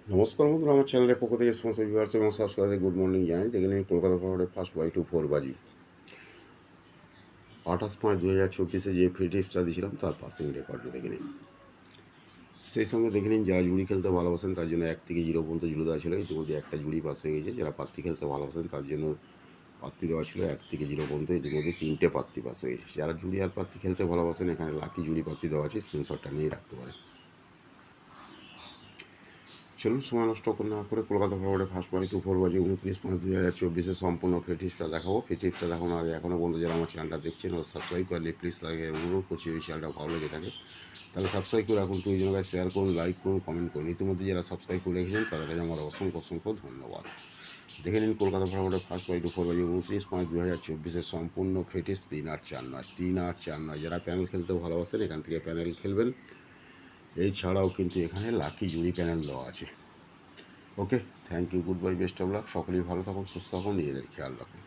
নমস্কার বন্ধুরা, আমার চ্যানেলের পক্ষ থেকে সমস্ত ভিউয়ার্স এবং সাবস্ক্রাইবারদের গুড মর্নিং জানাই। দেখে নিন কলকাতা শহরের ফার্স্ট Y24 বাজি 28/5/2024 যে ফ্রি টিপসটা দিয়েছিলাম তার পাসিং রেকর্ডটা দেখে নিন। সেই সঙ্গে দেখে নিন যারা জুড়ি খেলতে ভালোবাসেন তার জন্য 1 থেকে 0 পর্যন্ত জুড়ি দেওয়া ছিল। ইতিমধ্যে একটা জুড়ি পাস হয়ে গেছে। যারা পাত্তি খেলতে ভালোবাসেন তার জন্য পাত্তি দেওয়া ছিল 1 থেকে 0 পর্যন্ত। ইতিমধ্যে 3টে পাত্তি পাস হয়ে গেছে। যারা জুড়ি আর পাত্তি খেলতে ভালোবাসেন এখানে লাকি জুড়ি পাত্তি দেওয়া আছে, স্ক্রিনশটটা নিয়ে রাখতে পারেন। চলুন সময় নষ্ট না করে কলকাতা ফরওয়ার্ডে ফার্স্ট Y24 বাজে 29/5/2024 সম্পূর্ণ ফ্রি টিপসটা দেখাবো। ফ্রি টিপসটা দেখানোর আগে এখনও বন্ধু যারা আমার চ্যানেলটা দেখছেন ও সাবস্ক্রাইব করেনি প্লিজ তাকে অনুরোধ করছি, ওই চ্যানেলটা ভালো লেগে থাকে তাহলে সাবস্ক্রাইব করে রাখুন, প্রয়োজন হয় শেয়ার করুন, লাইক করুন, কমেন্ট করুন। ইতিমধ্যে যারা সাবস্ক্রাইব করে রেখেছেন তাদের কাছে আমার অসংখ্য ধন্যবাদ। দেখে নিন কলকাতা ফরওয়ার্ডে ফার্স্ট Y24 বাজে 29/5/2024 সম্পূর্ণ ফ্রি টিপস 3 আর 4 নয়, 3 আর 4 নয়। যারা প্যানেল খেলতে ভালোবাসেন এখান থেকে প্যানেল খেলবেন। এই ছাড়াও কিন্তু এখানে লাকি জুড়ি প্যানেল দেওয়া আছে। Okay, thank you, goodbye, best of luck. সকলেই ভালো থাকুন, সুস্থ থাকুন, নিজেদের খেয়াল রাখুন।